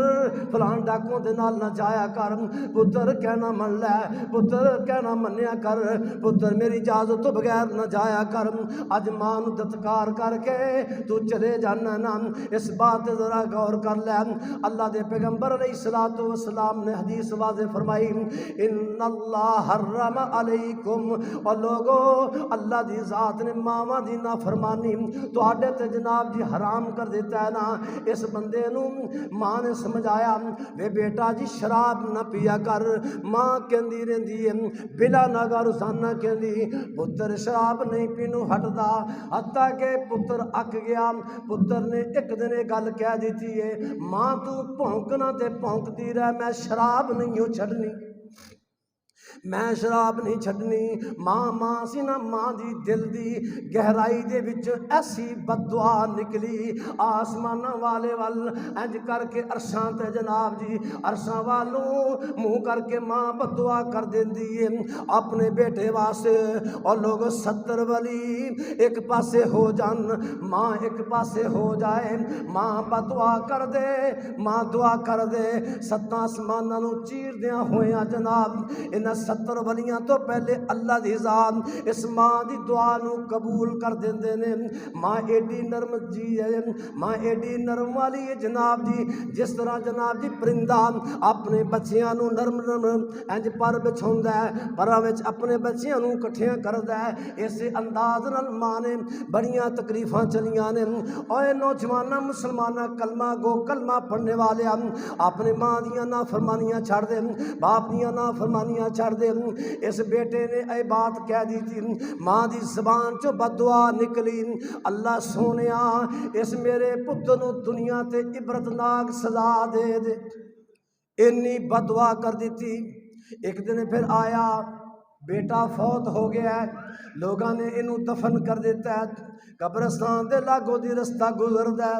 فلان ڈاکوں دے نال نہ جایا کر، پتر کہنا من لے، پتر کہنا منیا کر، پتر میری اجازت تو بغیر نہ جایا کر۔ اج ماں نو دتکار کر کے تو چلے جانا نا، اس بات ذرا غور کر لے۔ اللہ دے پیغمبر علیہ السلام نے حدیث واضح فرمائی ان اللہ حرم علیکم، اور لوگو اللہ دی ذات نے ماواں دی نافرمانی تواڈے تے جناب جی حرام کر دیتا ہے نا۔ اس بندے نو ماں نے سمجھایا وے بیٹا جی شراب نہ پیا کر، ماں کہندی رہندی ہے بلا ناگا روزانہ کہندی پتر شراب نہیں پینو ہٹدا، حتیٰ کہ پتر اک گیا، پتر نے ایک دن گل کہہ دیتی ہے ماں تو پونکنا تے پونکتی رہ، میں شراب نہیں ہو چھڈنی، میں شراب نہیں چھڈنی۔ ماں سی نا، ماں دی دل دی گہرائی دے وچ ایسی بددعا نکلی، آسماناں والے ول انج کر کے عرشاں تے جناب جی عرشاں والوں منہ کر کے ماں بددعا کر دیندی ہے اپنے بیٹے واسطے۔ اور لوگ 70 ولی ایک پاسے ہو جان، ماں ایک پاسے ہو جائے، ماں بددعا کر دے، ماں دعا کر دے، 7 آسماناں نو چیر دیاں ہویاں جناب انہاں 70 ولیاں تو پہلے اللہ دی ذات اس ماں دی دعا نو قبول کر دیندے نے۔ ماں ایڈی نرم جی ہے، ماں ایڈی نرم والی ہے جناب جی، جس طرح جناب جی پرندہ اپنے بچیاں نو نرم نرم انج پر بچھوندا ہے، پراں وچ اپنے بچیاں نو کٹھیاں کردا ہے، اسی انداز نال ماں نے بڑیاں تکلیفاں چلیاں نے۔ اوے نوجواناں مسلماناں کلمہ گو کلمہ پڑھنے والے اپنے ماں دیاں نافرمانیاں چھڑ دے، باپ دیاں نافرمانیاں چھڑ دے۔ اس بیٹے نے اے بات کہہ دی تھی، ماں دی زبان چو بد دعا نکلی، اللہ سونیا اس میرے پتر نو دنیا تے عبرتناک سزا دے دے، انی بد دعا کر دیتی۔ ایک دن پھر آیا، بیٹا فوت ہو گیا ہے، لوگاں نے انہوں دفن کر دیتا ہے، قبرستان دے لاگوں دی رستہ گزردا ہے،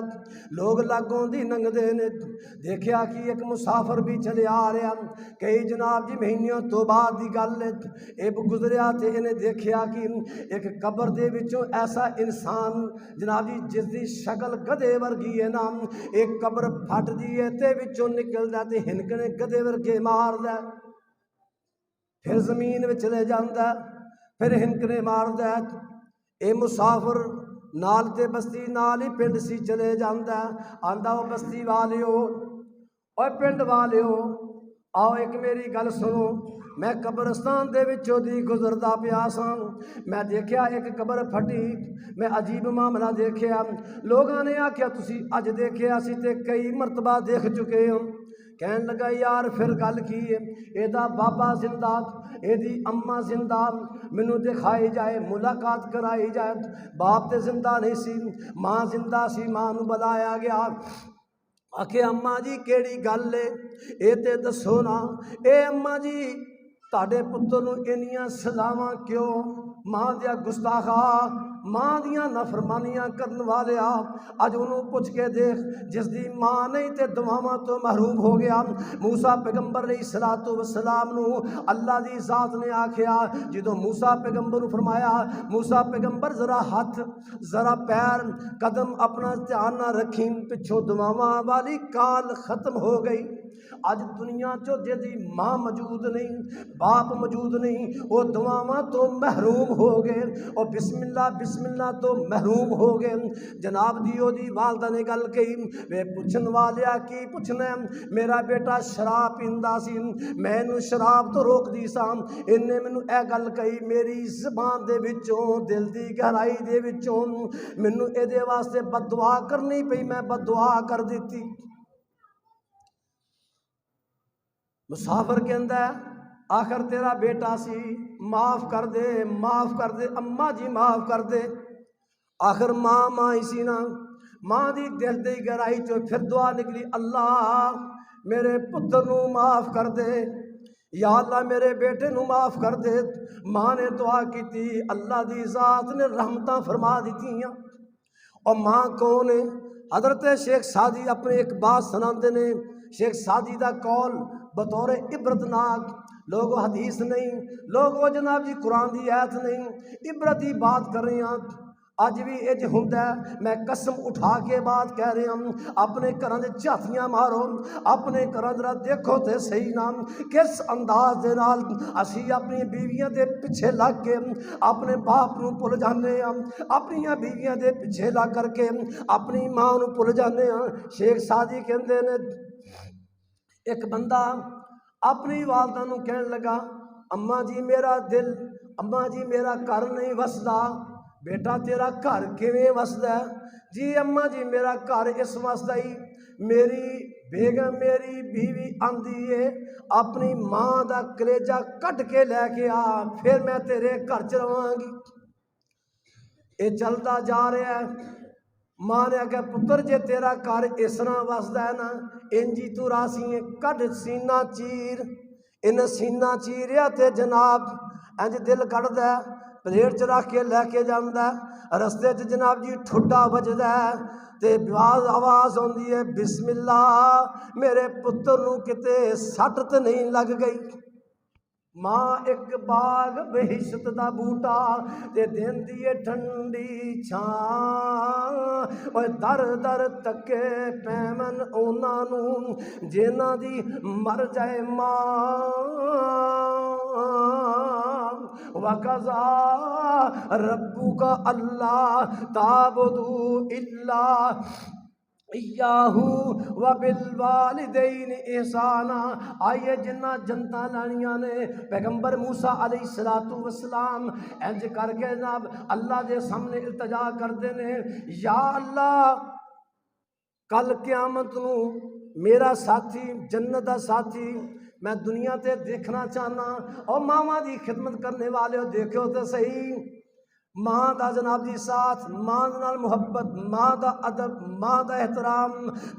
لوگ لاگوں دی لنگدے نے، دیکھیا کہ ایک مسافر بھی چلے آ رہا، کئی جناب جی مہینیاں تو بعد دی گل ہے، ایک گزریا تے انہیں دیکھیا کہ ایک قبر دے وچوں ایسا انسان جناب جی جس دی شکل گدے ورگی ہے نا، ایک قبر پھٹ دی ہے تے وچوں نکلدا تے ہنکنے گدے ورگے ماردا، پھر زمین وچ چلے جاندا، پھر ہنکنے ماردا، اے مسافر نال تے بستی نال ہی پنڈ سی چلے جاندا، آندا او بستی والیو، اوے پنڈ والیو آؤ ایک میری گل سنو، میں قبرستان دے وچوں دی گزردا پیا ساں، میں دیکھیا ایک قبر پھٹی، میں عجیب معاملہ دیکھیا، لوگاں نے آکھیا تسی اج دیکھیا سی تے کئی مرتبہ دیکھ چکے ہو، کہن لگا یار پھر گل کی ہے، اے دا بابا زندہ، اے دی اماں زندہ، مینوں دکھائی جائے، ملاقات کرائی جائے، باپ تے زندہ نہیں سی، ماں زندہ سی، ماں نو بلایا گیا، آکھے اماں جی کیڑی گل ہے، اے تے دسو نا، اے اماں جی تاڑے پتر نو انیاں سزاواں کیوں، ماں دیا گستاخا، ماں دیاں نافرمانیاں کرن والیا، اج انہوں پوچھ کے دیکھ جس دی ماں نہیں تے دعاواں تو محروم ہو گیا۔ موسیٰ پیغمبر علیہ السلام نو اللہ دی ذات نے آکھیا، جدو موسیٰ پیغمبر نو فرمایا موسیٰ پیغمبر ذرا ہاتھ ذرا پیر قدم اپنا دھیان نہ رکھیں، پچھو دعاواں والی کال ختم ہو گئی۔ اج دنیا چو جدی ماں موجود نہیں، باپ موجود نہیں، وہ دعاواں تو محروم ہو گئے، اور بسم اللہ تو محروم ہو گئے۔ جناب دیو دی والدہ نے گل کہی، میں پوچھن والیا کی پوچھنا، میرا بیٹا شراب پیندا سی، میں نو شراب تو روک دی سا، انہیں مینو اے گل کہی، میری زبان دے وچوں دل دی گہرائی دے وچوں مینو اے دے واسطے بد دعا کرنی پئی، میں بد دعا کر دیتی۔ مسافر کہندا ہے آخر تیرا بیٹا سی، معاف کر دے معاف کر دے، اماں جی معاف کر دے، آخر ماں ہی سی نا، ماں دی دل دی گہرائی چو پھر دعا نکلی، اللہ میرے پتر نو معاف کر دے، یا اللہ میرے بیٹے نو معاف کر دے۔ ماں نے دعا کیتی، اللہ دی ذات نے رحمتاں فرما دیتیاں۔ اور ماں کون ہے؟ حضرت شیخ سعدی اپنے ایک بات سناندے نے، شیخ سعدی دا قول بطور عبرتناک، لوگوں حدیث نہیں، لوگوں جناب جی قرآن دی آیت نہیں، عبرت دی بات کر رہے ہیں۔ اج بھی اج ہوندا ہے، میں قسم اٹھا کے بات کہہ رہا ہوں، اپنے گھراں دے جھاتیاں مارو، اپنے گھراں ذرا دیکھو تے صحیح نام کس انداز دے نال اسی اپنی بیویاں دے پیچھے لگ کے اپنے باپ نو بھول جانے ہاں، اپنی بیویاں دے پیچھے لگ کر کے اپنی ماں نو بھول جانے ہاں۔ شیخ سعدی کہندے نے ایک بندہ اپنی والدہ نو کہن لگا، اماں جی میرا دل، اماں جی میرا گھر نہیں وسدا۔ بیٹا تیرا گھر کیویں وسدا ہے؟ جی اماں جی میرا گھر اس واسطے ہی میری بیگم میری بیوی آندی ہے اپنی ماں دا کلیجہ کٹ کے لے کے آ، پھر میں تیرے گھر چ رہاں گی۔ یہ چلتا جا رہا ہے، ماں نے آخیا پتر جے تیرا گھر اس طرح وسدا ہے نا، انجی تو راسی کڈ سینہ چیر، ان سینہ چیریا تے جناب انج دل کڑدا ہے، پلیٹ چ رکھ کے لے کے جاندا ہے، رستے چ جناب جی ٹھڈا بجدا ہے تے آواز آندی ہے بسم اللہ، میرے پتر نو کتے سٹ تے نہیں لگ گئی۔ ماں ایک باغ بہشت دا بوٹا تے دیندی ہے ٹھنڈی چھاں، اوے در در تکے پیمن انہاں نوں جنہاں دی مر جائے ماں، وَقَضَىٰ رَبُّكَ أَلَّا تَعْبُدُوا إِلَّا ایاہو وبالوالدین احسانا۔ آئیے جنہ جنتا لانیاں نے پیغمبر موسیٰ علیہ السلام انج کر کے جناب اللہ دے سامنے التجا کردے نے، یا اللہ کل قیامت نو میرا ساتھی جنت دا ساتھی میں دنیا تے دیکھنا چاہنا، اور ماما دی خدمت کرنے والے ہو دیکھو تے صحیح، ماں دا جناب جی ساتھ، ماں نال محبت، ماں دا ادب، ماں دا احترام،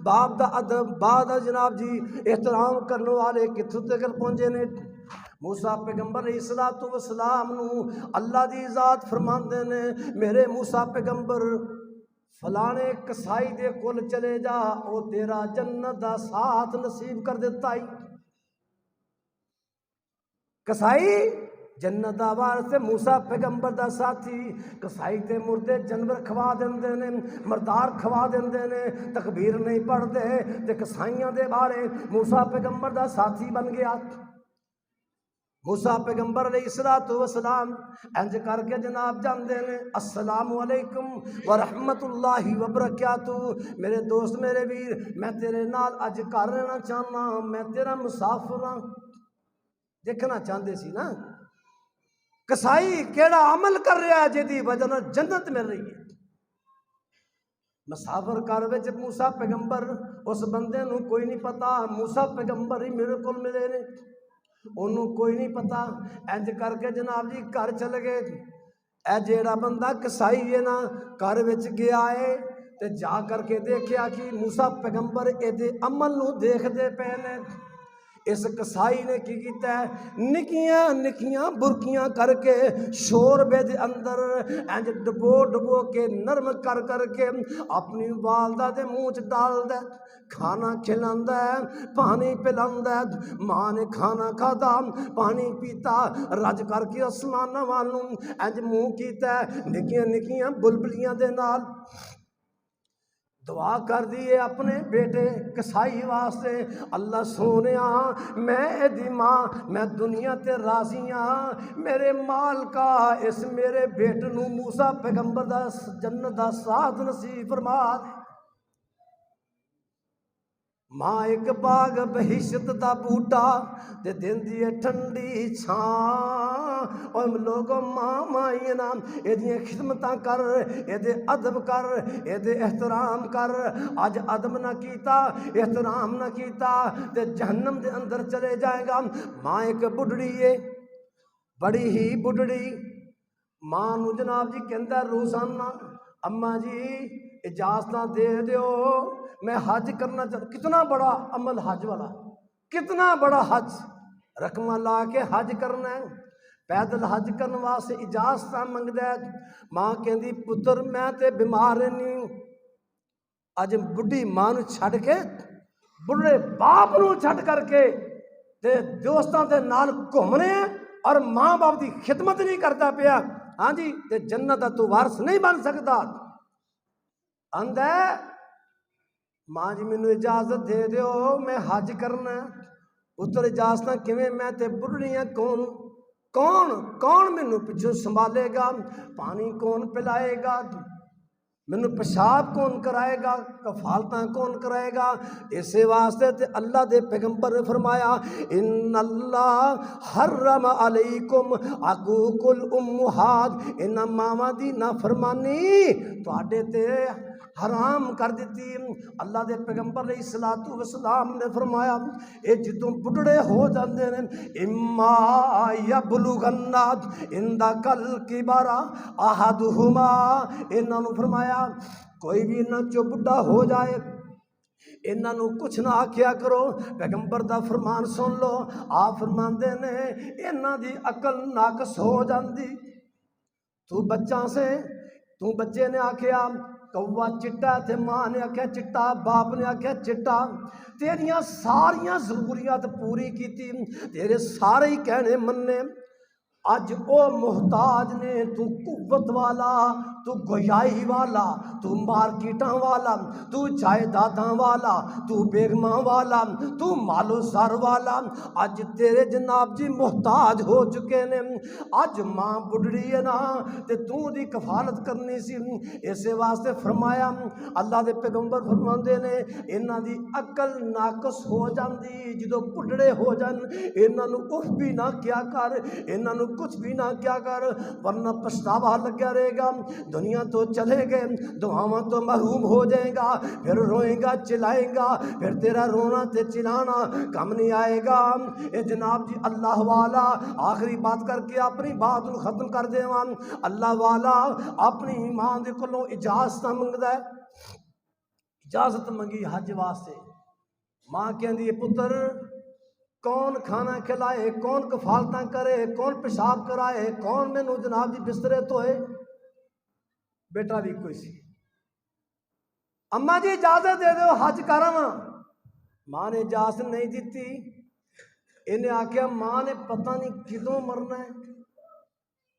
باپ دا ادب، باپ دا جناب جی احترام کرنے والے کتھوں تک پہنچے نے۔ موسیٰ پیغمبر علیہ السلام نو اللہ دی ذات فرماندے نے، میرے موسیٰ پیغمبر فلانے کسائی دے کول چلے جا، او تیرا جنت دا ساتھ نصیب کر دیتا ہی۔ کسائی جنت دا وارث موسیٰ پیغمبر دا ساتھی، کسائی تے مردے جانور کھوا دیندے نے، مردار کھوا دیندے نے، تکبیر نہیں پڑھتے تے کسائیاں دے بارے موسیٰ پیغمبر دا ساتھی بن گیا۔ موسیٰ پیغمبر علیہ السلام انج کر کے جناب جاندے نے، السلام علیکم ورحمت اللہ وبرکاتہ، میرے دوست میرے ویر میں تیرے نال اج کر رہنا چاہنا، میں تیرا مسافر ہاں۔ دیکھنا چاہتے سی نا کسائی کیڑا عمل کر رہا ہے جدی وجہ نال جنت مل رہی ہے۔ مسافر کر وچ موسیٰ پیغمبر اس بندے نو کوئی نہیں پتا موسیٰ پیغمبر ہی میرے کول ملے نے، انہوں کوئی نہیں پتا، انج کر کے جناب جی گھر چل گئے۔ اے جیڑا بندہ کسائی ہے نا گھر وچ گیا ہے تے جا کر کے دیکھیا کہ موسیٰ پیغمبر اے دے عمل نو دیکھ دے پے نے۔ اس کسائی نے کی کیتا ہے، نکیاں نکیاں برکیاں کر کے شوربے دے اندر انج ڈبو ڈبو کے نرم کر کر کے اپنی والدہ دے منہ چ ڈال دے، کھانا کھلاندا ہے، پانی پلاندا ہے۔ ماں نے کھانا کھادا، پانی پیتا، رج کر کے آسماناں والوں انج منہ کیتا ہے، نکیاں نکیاں بلبلیاں دے نال دعا کر دیے اپنے بیٹے کسائی واسطے، اللہ سونیا میں دی ماں میں دنیا تے راضی ہاں، میرے مال کا اس میرے بیٹے نو موسیٰ پیغمبر دا جنت دا ساتھ نصیب فرما دے۔ ماں ایک باغ بہشت دا بوٹا تے دیندی ہے ٹھنڈی چھاں، اور لوگوں ماں مائی نا اے دی خدمتاں کر، اے دے ادب کر، اے دے احترام کر۔ اج ادب نہ کیتا احترام نہ کیتا تے جہنم دے اندر چلے جائے گا۔ ماں ایک بڈڑی ہے، بڑی ہی بڈڑی، ماں نو جناب جی کہندا روزانہ اماں جی اجازتاں دے دیو میں حج کرنا چاہتا۔ کتنا بڑا عمل حج والا، کتنا بڑا حج، رقم لا کے حج کرنا ہے، پیدل حج کرنے واسطے اجازت منگدا ہے۔ ماں کہندی پتر میں تے بیمار نہیں، اج بڈھی ماں نو چھڈ کے بڑھے باپ نو چھڈ کر کے تے دوستاں دے نال گھومنے اور ماں باپ دی خدمت نہیں کرتا پیا، ہاں جی تے جنت دا تو وارث نہیں بن سکتا۔ آندا ماں جی مینوں اجازت دے دیو میں حج کرنا، پتر اجازتاں کیویں، میں تے بڑھڑی ہاں، کون مینوں پچھوں سنبھالے گا، پانی کون پلائے گا، مینوں پیشاب کون کرائے گا، کفالتاں کون کرائے گا۔ اسی واسطے تے اللہ دے پیغمبر نے فرمایا ان اللہ حرم علیکم عقوق الامہات، ان ماواں دی نافرمانی تواڈے تے حرام کر دیتی۔ اللہ دے پیغمبر علیہ السلام نے فرمایا اے جدوں بڈڑے ہو جاندے نے، اما یبلغن عندک الکبر احدہما، انہاں نوں فرمایا کوئی بھی انہاں چوں بڈھا ہو جائے انہاں نوں کچھ نہ آکھیا کرو، پیغمبر دا فرمان سن لو۔ آپ فرماندے نے انہاں دی عقل ناقص ہو جاندی، تو بچہ سے تو بچے نے آکھیا کوا چٹا تے ماں نے آکھیا چٹا، باپ نے آکھیا چٹا، تیریاں ساریاں ضروریات پوری کیتی، تیرے سارے ہی کہنے مننے، اج او محتاج نے، تو قوت والا، تو گویائی والا، تو مارکیٹاں والا، تو جائیداداں والا، تو بیگماں والا، تو مال و زر والا، اج تیرے جناب جی محتاج ہو چکے نے۔ اج ماں بڑھڑی ہے نا تے تو دی کفالت کرنی سی، اسے واسطے فرمایا اللہ دے پیغمبر فرماندے نے انہاں دی عقل ناقص ہو جاندی جدوں بڑھڑے ہو جان، انہاں نو اف بھی نہ کیا کر، انہاں نو کچھ بھی نہ کیا کر، ورنہ پچھتاوا لگا رہے گا، دنیا تو چلے گئے، دعاواں تو محروم ہو جائے گا، پھر روئے گا چلائے گا، پھر تیرا رونا تے چلانا کم نہیں آئے گا۔ اے جناب جی اللہ والا آخری بات کر کے اپنی بات ختم کر دیواں، اللہ والا اپنی ماں دے کولوں اجازت منگدا ہے، اجازت منگی حج واسطے، ماں کہندی ہے پتر کون کھانا کھلائے، کون کفالتاں کرے، کون پیشاب کرائے، کون مینوں جناب جی بسترے دھوئے، بیٹا بھی کوئی سی، اماں جی اجازت دے دو حج کراواں، ماں نے اجازت نہیں دیتی، انہیں آکھیا ماں نے پتہ نہیں کدوں مرنا ہے،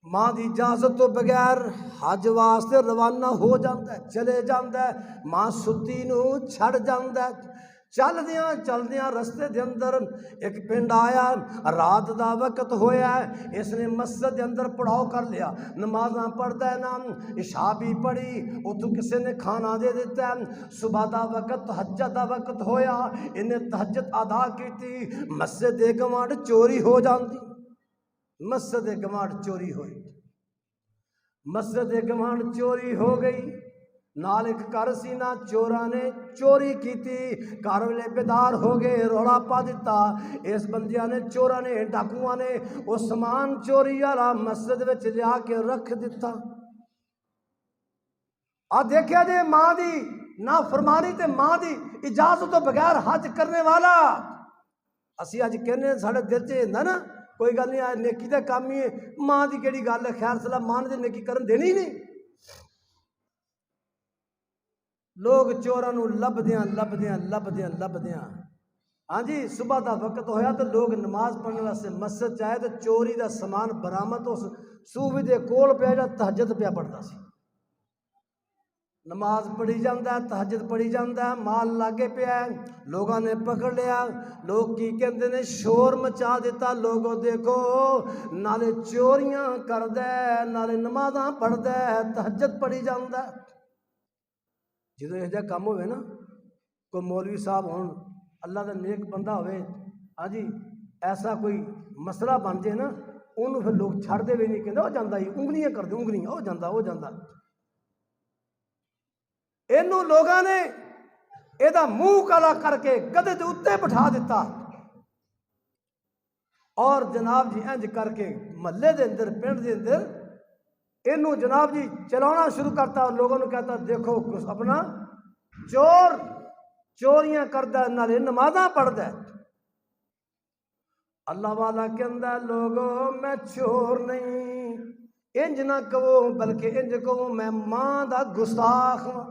ماں دی اجازت تو بغیر حج واسطے روانہ ہو جاندہ ہے، چلے جاندہ ہے، ماں ستی نو چھڑ جاندہ ہے، چل دیاں رستے دے اندر ایک پنڈ آیا، رات دا وقت ہویا ہے، اس نے مسجد دے اندر پڑاؤ کر لیا، نمازاں پڑھدا ہے نا، عشاء بھی پڑھی، اتو کسے نے کھانا دے دیتا ہے، صبح دا وقت تہجد دا وقت ہویا، انہیں تہجد ادا کیتی، مسجد دے گوانڈ چوری ہو جاندی، مسجد گوانڈ چوری ہوئی، مسجد گوانڈ چوری ہو گئی، نال ایک گھر سی نا، چوراں نے چوری کیتی، گھر والے بیدار ہو گئے، رولا پا دیتا، اس بندیاں نے چوراں نے ڈاکواں نے وہ سامان چوری والا مسجد وچ لیا کے رکھ دیتا۔ آ دیکھیا جے ماں دی نافرمانی تے ماں دی اجازت تو بغیر حج کرنے والا، اسی اج کہنے ساڈے دل چ ہندا نا کوئی گل نہیں آ نیکی دا کام ہی ہے، ماں دی کیڑی گل ہے، خیر صلاح ماں نے نیکی کرن دینی نہیں، لوگ چوراں نو لبدیاں ہاں جی صبح دا وقت ہویا تو لوگ نماز پڑھنے واسطے مسجد چاہے تو چوری دا سامان برآمد اس صوفی دے کول پیا جا تہجد پیا پڑھدا سی، نماز پڑھی جاندہ ہے، تہجد پڑھی جاندہ ہے، مال لاگے پیا ہے، لوگاں نے پکڑ لیا، لوگ کی کہندے نے شور مچا دیتا، لوگوں دیکھو نالے چوریاں کردہ ہے، نالے نمازاں پڑھدہ ہے، تہجد پڑھی جاندہ ہے۔ جدوں یہ جہاں کام ہوئے نا، کوئی مولوی صاحب ہون، اللہ دا نیک بندہ ہوئے، ہاں جی ایسا کوئی مسئلہ بن جائے نا، انہوں پھر لوگ چھڑ دے بھی نہیں، کہندے ہو جاندہ ہی انگلیاں کر دے، انگلیاں ہو جاندہ انہوں لوگاں نے ایدہ منہ کالا کر کے گدے دے اتے بٹھا دیتا، اور جناب جی انج کر کے محلے دے اندر پنڈ دے اندر انہوں جناب جی چلانا شروع کرتا، اور لوگوں نے کہتا دیکھو اپنا چور چوریاں کردہ ہے، نالے نمازاں پڑھدا ہے، اللہ والا کہندا لوگوں میں چور نہیں، انج نہ کہو بلکہ انج کہو میں ماں دا گستاخ ہوں۔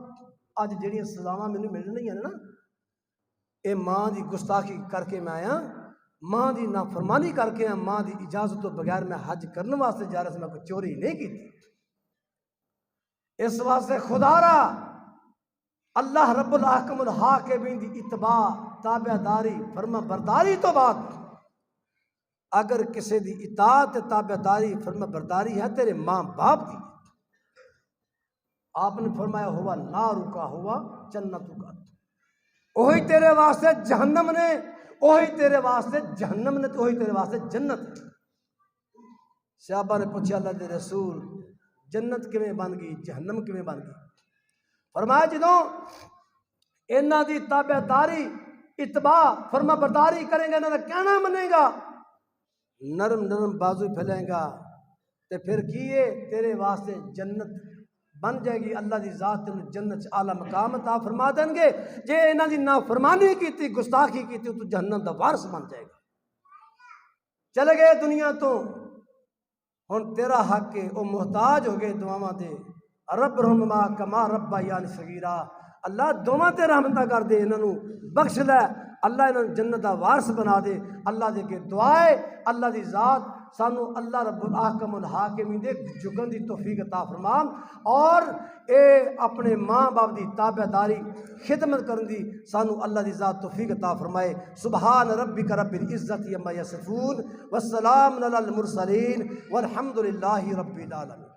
اج جڑیاں سزاواں مینوں مل رہی ہیں نا، اے ماں دی گستاخی کر کے میں آیا، ماں دی نافرمانی کر کے آیا، ماں دی اجازت تو بغیر میں حج کرنے واسطے جا رہا سے، میں کوئی چوری نہیں کی، اس واسطے خدا را اللہ رب الاحکم الحاکمین دی اتباع تابع داری فرما برداری تو بعد اگر کسی دی اطاعت تابع داری فرما برداری ہے تیرے ماں باپ دی، آپ نے فرمایا ہوا نارو کا ہوا جنتو کا، وہی تیرے واسطے جہنم نے، وہی تیرے واسطے جہنم نے، تو وہی تیرے واسطے جنت ہے۔ صحابہ نے پوچھا اللہ دے رسول جنت کیویں بن گئی، جہنم کیویں بن گئی؟ فرمایا جدوں انہاں دی تابع داری اتباع فرما برداری کریں گے، انہاں دا کہنا منے گا، نرم نرم بازو پھیلیں گا، تے پھر کیے تیرے واسطے جنت بن جائے گی، اللہ دی ذات تینوں جنت اعلیٰ مقام عطا فرما دیں گے، جے انہاں دی نافرمانی کیتی گستاخی کیتی تو جہنم دا وارث بن جائے گا۔ چلے گئے دنیا تو ہن تیرا حق ہے، او محتاج ہو گئے دعاواں دے، رب رحمہ کما ربا یعنی صغیرہ، اللہ دوواں تے رحمتاں کر دے، انہاں نوں بخش لے، اللہ انہاں نوں جنت دا وارث بنا دے۔ اللہ دے کے دعا ہے اللہ دی ذات سانو اللہ رب الاحکم الحاکمین دے جھکن دی توفیق عطا فرما، اور اے اپنے ماں باپ دی تابع داری خدمت کرن دی سانو اللہ دی ذات توفیق عطا فرمائے۔ سبحان ربک رب العزت عما یصفون والسلام علی المرسلین والحمد للہ رب العالمین۔